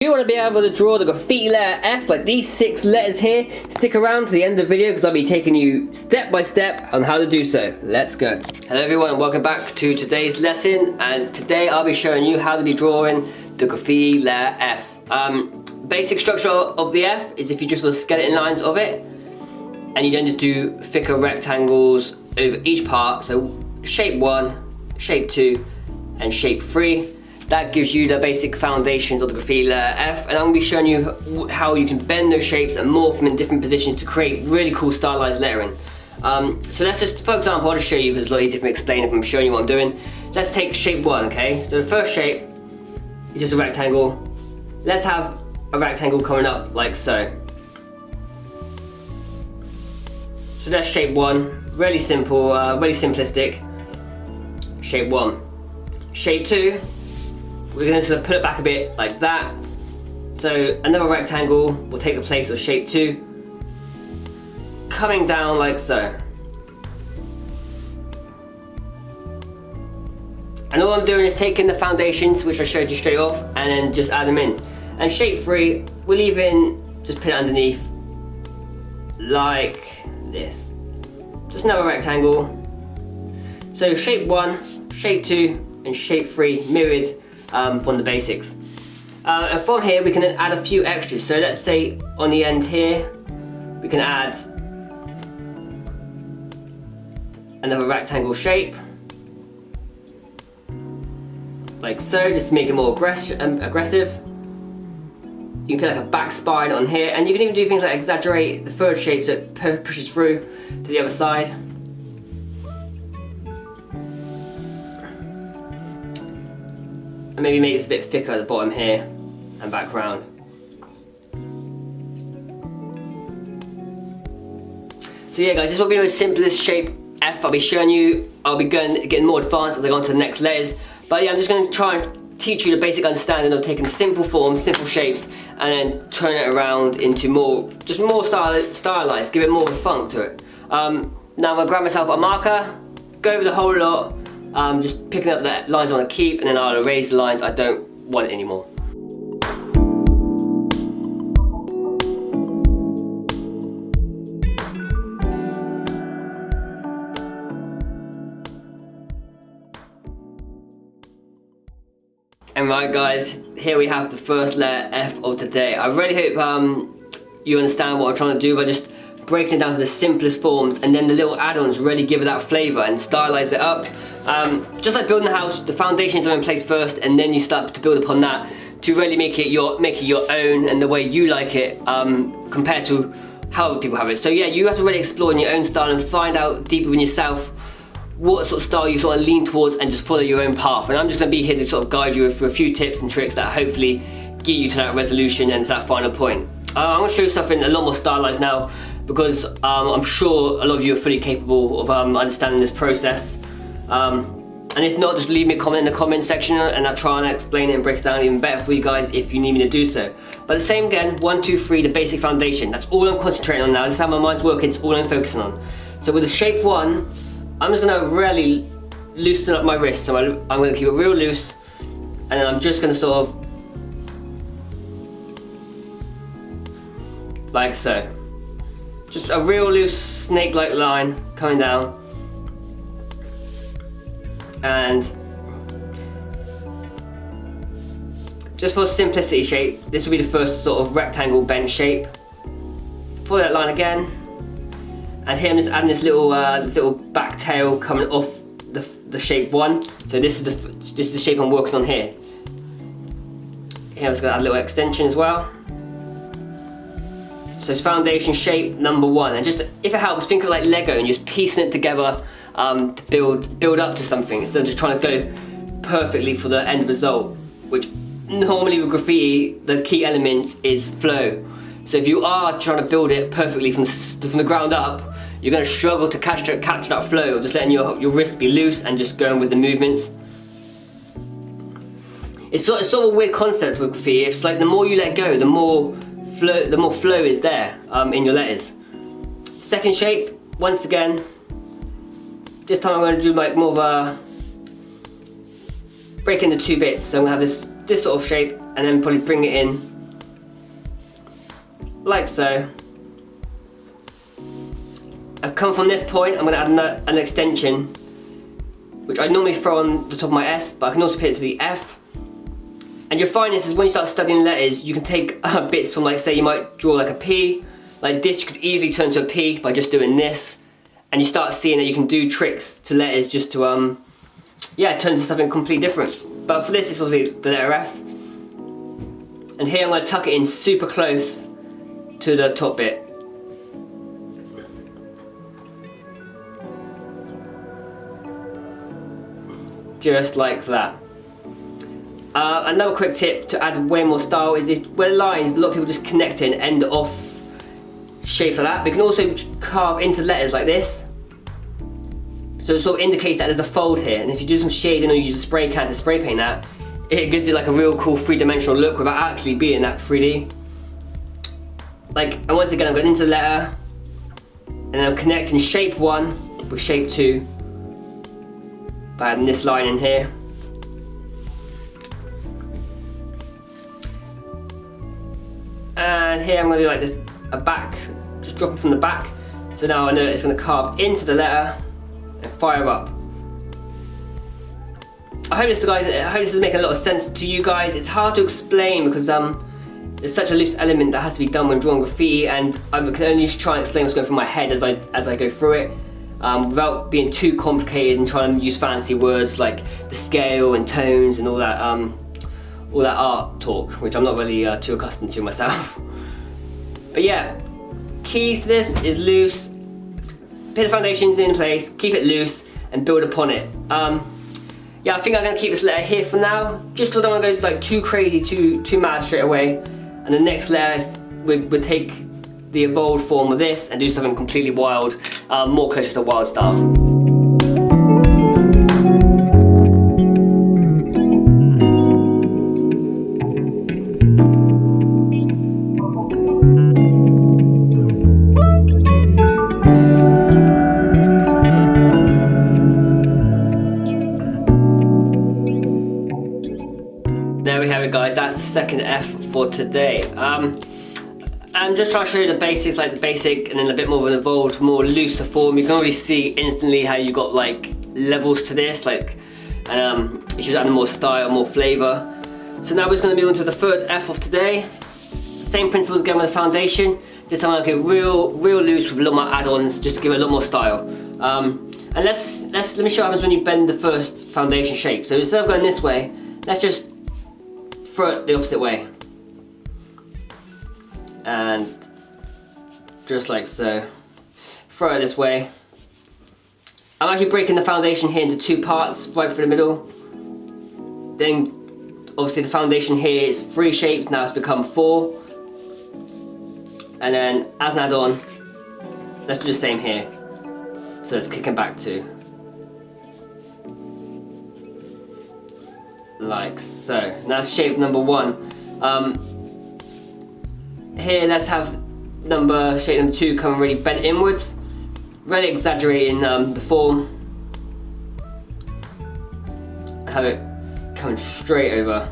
If you want to be able to draw the graffiti letter F, like these 6 letters here, stick around to the end of the video because I'll be taking you step by step on how to do so. Let's go. Hello everyone and welcome back to today's lesson, and today I'll be showing you how to be drawing the graffiti letter F. Basic structure of the F is if you just do the skeleton lines of it, and you then just do thicker rectangles over each part. So shape 1, shape 2, and shape 3. That gives you the basic foundations of the graffiti letter F, and I'm going to be showing you how you can bend those shapes and morph them in different positions to create really cool stylized lettering. So let's just, for example, I'll just show you because it's a lot easier for me to explain if I'm showing you what I'm doing. Let's take shape 1, okay? So the first shape is just a rectangle. Let's have a rectangle coming up like so. So that's shape 1, really simple, really simplistic. Shape 1. Shape 2. We're going to sort of put it back a bit like that. So another rectangle will take the place of shape 2, coming down like so. And all I'm doing is taking the foundations, which I showed you straight off, and then just add them in. And shape 3, we'll leave in, just put it underneath, like this. Just another rectangle. So shape 1, shape 2, and shape 3 mirrored from the basics. And from here we can then add a few extras. So let's say on the end here we can add another rectangle shape like so, just to make it more aggressive. You can put like a back spine on here, and you can even do things like exaggerate the third shape so it pushes through to the other side. And maybe make this a bit thicker at the bottom here and back round. So yeah guys, this will be the simplest shape F I'll be showing you. I'll be getting more advanced as I go on to the next layers. But yeah, I'm just going to try and teach you the basic understanding of taking simple forms, simple shapes, and then turn it around into more stylized, give it more of a funk to it. Now I'm going to grab myself a marker, go over the whole lot, just picking up the lines I want to keep, and then I'll erase the lines I don't want anymore. And right guys, here we have the first letter F of today. I really hope you understand what I'm trying to do by just breaking it down to the simplest forms, and then the little add-ons really give it that flavour and stylize it up. Just like building a house, the foundations are in place first, and then you start to build upon that to really make it your own and the way you like it, compared to how other people have it. So yeah, you have to really explore in your own style and find out deeper in yourself what sort of style you sort of lean towards, and just follow your own path. And I'm just going to be here to sort of guide you through a few tips and tricks that hopefully get you to that resolution and to that final point. I'm going to show you something a lot more stylized now, because I'm sure a lot of you are fully capable of understanding this process. And if not, just leave me a comment in the comment section and I'll try and explain it and break it down even better for you guys if you need me to do so. But the same again, 1, 2, 3, the basic foundation. That's all I'm concentrating on now. This is how my mind's working, it's all I'm focusing on. So with the shape 1, I'm just going to really loosen up my wrist. So I'm going to keep it real loose, and then I'm just going to sort of, like so. Just a real loose snake-like line coming down. And just for simplicity shape, this will be the first sort of rectangle bent shape. Follow that line again. And here I'm just adding this little back tail coming off the shape 1. So this is the shape I'm working on here. Here I'm just going to add a little extension as well. So it's foundation shape number 1. And just, if it helps, think of like Lego and just piecing it together to build up to something, instead of just trying to go perfectly for the end result, which normally with graffiti, the key element is flow. So if you are trying to build it perfectly from the ground up, you're going to struggle to capture that flow, or just letting your wrist be loose and just going with the movements. It's sort of a weird concept with graffiti. It's like the more you let go, the more flow is there in your letters. Second shape, once again, this time I'm going to do like more of a break into 2 bits. So I'm going to have this sort of shape, and then probably bring it in like so. I've come from this point, I'm going to add an extension, which I normally throw on the top of my S, but I can also put it to the F. And you'll find this is when you start studying letters, you can take bits from, like, say you might draw like a P, like this you could easily turn to a P by just doing this. And you start seeing that you can do tricks to letters just to, yeah, turn into something completely different. But for this, it's obviously the letter F. And here I'm going to tuck it in super close to the top bit. Just like that. Another quick tip to add way more style is where lines, a lot of people just connect it and end off shapes like that. But you can also carve into letters like this. So it sort of indicates that there's a fold here. And if you do some shading or you use a spray can to spray paint that, it gives it like a real cool three-dimensional look without actually being that 3D. Like, and once again I'm going into the letter, and I'm connecting shape 1 with shape 2 by adding this line in here. And here I'm going to do like this, a back, just drop it from the back. So now I know it's going to carve into the letter and fire up. I hope this is making a lot of sense to you guys. It's hard to explain because there's such a loose element that has to be done when drawing graffiti, and I can only just try and explain what's going through my head as I go through it, without being too complicated and trying to use fancy words like the scale and tones and all that art talk, which I'm not really too accustomed to myself. But yeah, keys to this is loose. Put the foundations in place, keep it loose, and build upon it. Yeah, I think I'm gonna keep this letter here for now, just because I don't want to go like too crazy, too mad straight away. And the next letter, we'll take the evolved form of this and do something completely wild, more closer to wild style. There we have it, guys. That's the second F for today. I'm just trying to show you the basics, like the basic and then a bit more of an evolved, more looser form. You can already see instantly how you got like levels to this, like, and it's just adding more style, more flavor. So now we're just going to move on to the third F of today. Same principles again with the foundation. This time I'm going to go real loose with a lot more add-ons, just to give it a lot more style. And let me show you what happens when you bend the first foundation shape. So instead of going this way, let's just throw it the opposite way. And just like so, throw it this way. I'm actually breaking the foundation here into two parts, right through the middle. Then obviously the foundation here is 3 shapes, now it's become 4. And then as an add-on, let's do the same here. So it's kicking back to like so. Now that's shape number 1. Here let's have shape number 2 come really bent inwards, really exaggerating the form. Have it coming straight over.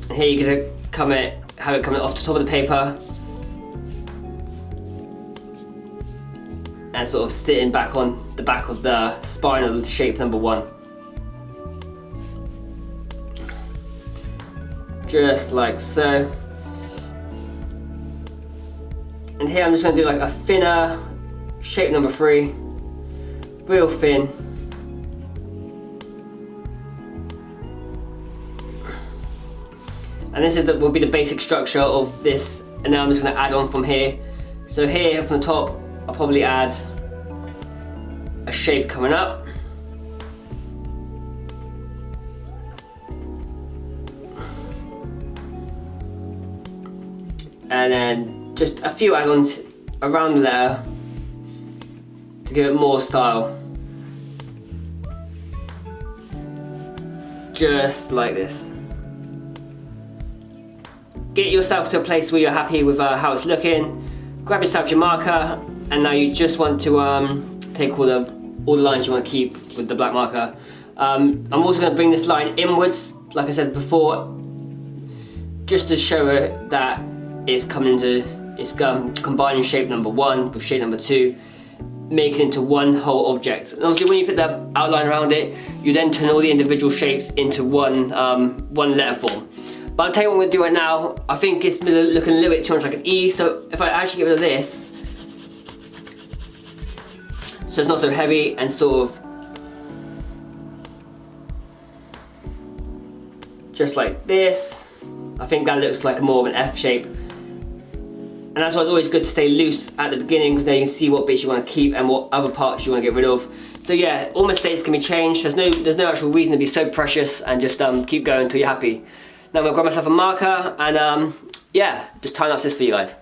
And here you're gonna have it coming off the top of the paper and sort of sitting back on the back of the spine of the shape number 1. Just like so. And here I'm just going to do like a thinner shape number 3, real thin. And this will be the basic structure of this, and now I'm just going to add on from here. So here from the top, I'll probably add a shape coming up. And then just a few add-ons around the letter to give it more style. Just like this. Get yourself to a place where you're happy with how it's looking. Grab yourself your marker, and now you just want to take all the lines you want to keep with the black marker. I'm also going to bring this line inwards, like I said before, just to show her that it's combining shape number 1 with shape number 2, making it into one whole object. And obviously when you put that outline around it, you then turn all the individual shapes into one letter form. But I'll tell you what I'm going to do right now. I think it's looking a little bit too much like an E, so if I actually get rid of this, so it's not so heavy and sort of just like this, I think that looks like more of an F shape. And that's why it's always good to stay loose at the beginning, because then you can see what bits you want to keep and what other parts you want to get rid of. So yeah, all mistakes can be changed. There's no actual reason to be so precious, and just keep going until you're happy. Now I'm gonna grab myself a marker and yeah, just time lapse this for you guys.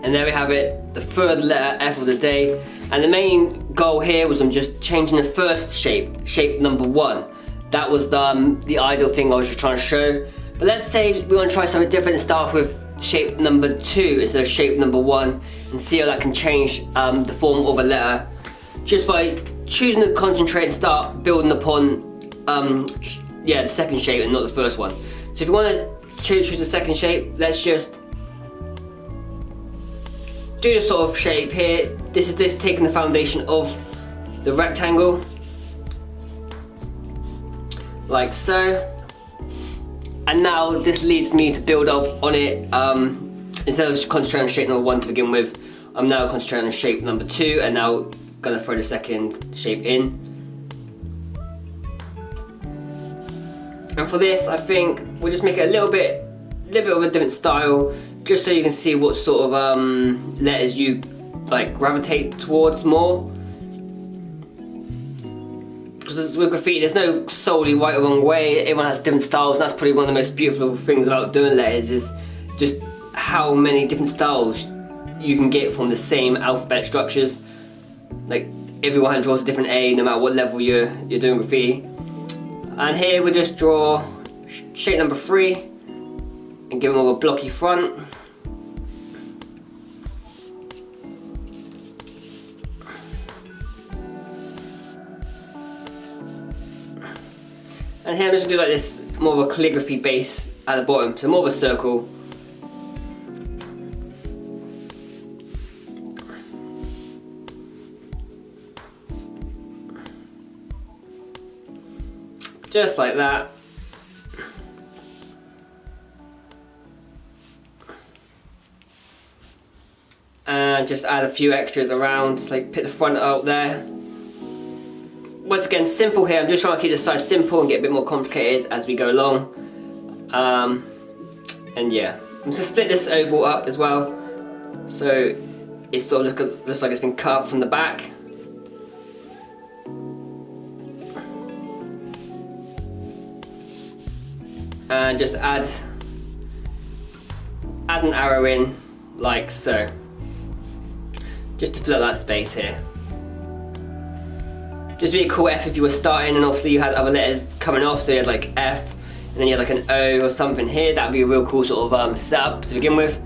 And there we have it, the third letter F of the day. And the main goal here was I'm just changing the first shape number 1. That was the ideal thing I was just trying to show. But let's say we want to try something different and start with shape number 2 instead of shape number 1, and see how that can change the form of a letter, just by choosing to concentrate and start building upon the second shape and not the first one. So if you want to choose the second shape, let's just do this sort of shape here. This is taking the foundation of the rectangle, like so. And now this leads me to build up on it. Instead of concentrating on shape number 1 to begin with, I'm now concentrating on shape number 2, and now gonna throw the second shape in. And for this, I think we'll just make it a little bit of a different style, just so you can see what sort of letters you like gravitate towards more. Because with graffiti, there's no solely right or wrong way. Everyone has different styles, and that's probably one of the most beautiful things about doing letters, is just how many different styles you can get from the same alphabet structures. Like everyone draws a different A, no matter what level you're doing graffiti. And here we just draw shape number 3 and give them all a blocky front. And here I'm just going to do like this, more of a calligraphy base at the bottom, so more of a circle. Just like that. And just add a few extras around, like put the front out there. Once again, simple here. I'm just trying to keep this side simple and get a bit more complicated as we go along. And yeah, I'm just gonna split this oval up as well, so it sort of looks like it's been cut up from the back. And just add an arrow in, like so, just to fill up that space here. Just be a cool F if you were starting, and obviously you had other letters coming off, so you had like F, and then you had like an O or something here. That'd be a real cool sort of setup to begin with.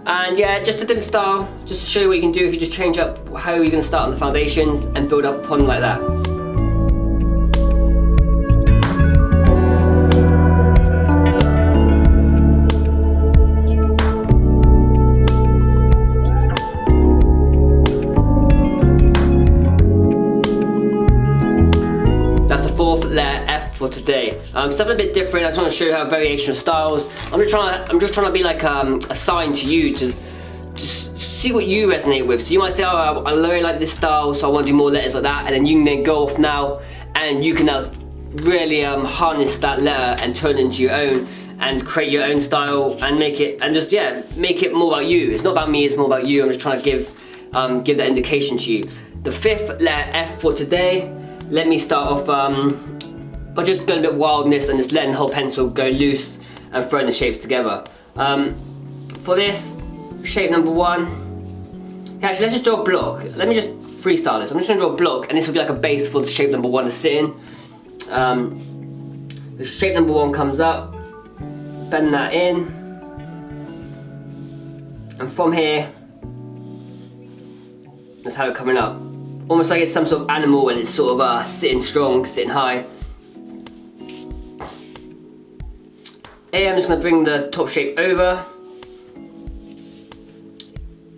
And yeah, just a different style, just to show you what you can do if you just change up how you're going to start on the foundations and build up upon like that. Fourth letter F for today. Something a bit different. I just want to show you how variation of styles. I'm just trying to be like a sign to you to see what you resonate with. So you might say, oh, I really like this style, so I want to do more letters like that, and then you can then go off now, and you can now really harness that letter and turn it into your own. and create your own style and make it, and just, yeah, make it more about you. It's not about me, it's more about you. I'm just trying to give that indication to you. The fifth letter F for today, let me start off by just going a bit wildness and just letting the whole pencil go loose and throwing the shapes together. For this, shape number 1, actually let's just draw a block. Let me just freestyle this. I'm just gonna draw a block and this will be like a base for the shape number 1 to sit in. The shape number 1 comes up, bend that in, and from here, let's have it coming up. Almost like it's some sort of animal and it's sort of sitting strong, sitting high. Here I'm just going to bring the top shape over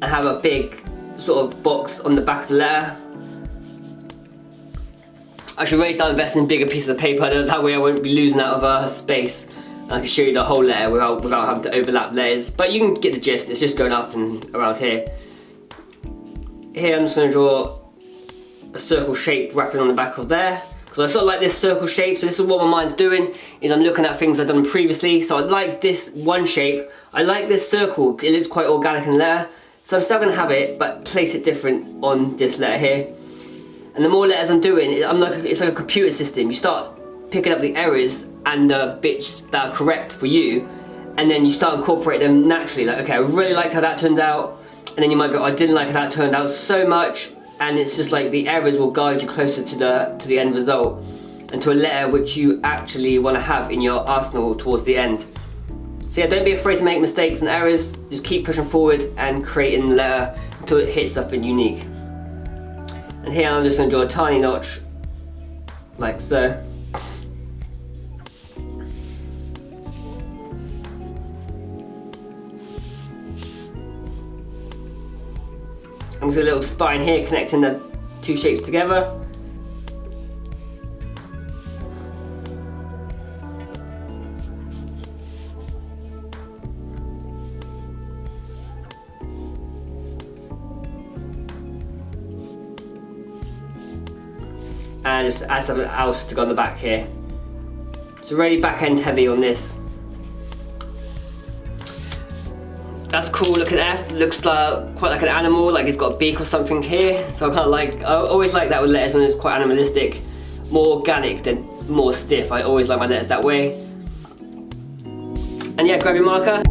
and have a big sort of box on the back of the letter. I should really start investing in bigger pieces of paper, that way I won't be losing out of space. And I can show you the whole letter without having to overlap layers. But you can get the gist, it's just going up and around here. Here I'm just going to draw a circle shape wrapping on the back of there. Because I sort of like this circle shape, so this is what my mind's doing, is I'm looking at things I've done previously. So I like this one shape, I like this circle, it looks quite organic and letter. So I'm still going to have it, but place it different on this letter here. And the more letters I'm doing, it's like a computer system. You start picking up the errors and the bits that are correct for you, and then you start incorporating them naturally. Like, okay, I really liked how that turned out, and then you might go, I didn't like how that turned out so much, and it's just like the errors will guide you closer to the end result, and to a letter which you actually want to have in your arsenal towards the end. So yeah, don't be afraid to make mistakes and errors, just keep pushing forward and creating the letter until it hits something unique. And here I'm just going to draw a tiny notch, like so. I'm just a little spine here connecting the two shapes together. And just add something else to go on the back here. It's really back end heavy on this. That's cool looking F, looks like, quite like an animal, like it's got a beak or something here. So I always like that with letters when it's quite animalistic. More organic than more stiff. I always like my letters that way. And yeah, grab your marker.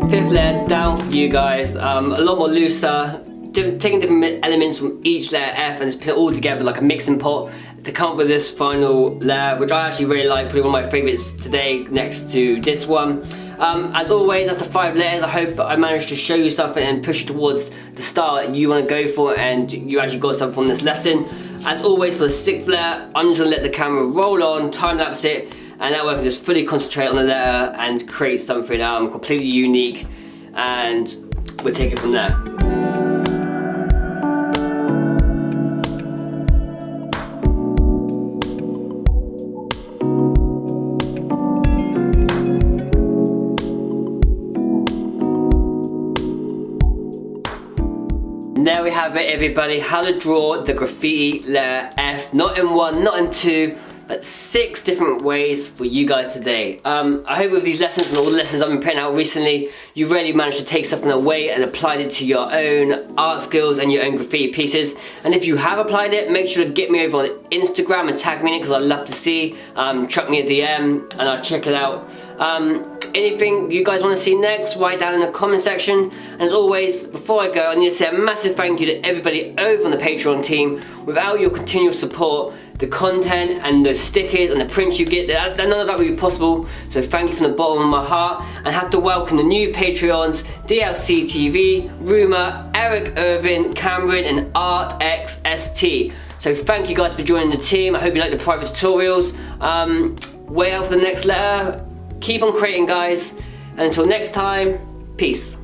Fifth layer down for you guys, a lot more looser, taking different elements from each layer F and just put it all together like a mixing pot to come up with this final layer, which I actually really like, probably one of my favourites today next to this one. As always, that's the 5 layers. I hope I managed to show you something and push you towards the style that you want to go for and you actually got something from this lesson. As always, for the 6th layer, I'm just going to let the camera roll on, time lapse it, and that way I can just fully concentrate on the letter and create something completely unique, and we'll take it from there. And there we have it, everybody, how to draw the graffiti letter F, not in 1, not in 2, but 6 different ways for you guys today. I hope with these lessons and all the lessons I've been putting out recently, you really managed to take something away and applied it to your own art skills and your own graffiti pieces. And if you have applied it, make sure to get me over on Instagram and tag me in it, because I'd love to see. Chuck me a DM and I'll check it out. Anything you guys want to see next, write down in the comment section. And as always, before I go, I need to say a massive thank you to everybody over on the Patreon team. Without your continual support, the content and the stickers and the prints you get, none of that would be possible. So thank you from the bottom of my heart. And I have to welcome the new Patreons, DLC TV, Rumour, Eric Irvin, Cameron and ArtXST. So thank you guys for joining the team. I hope you like the private tutorials. Wait out for the next letter. Keep on creating, guys. And until next time, peace.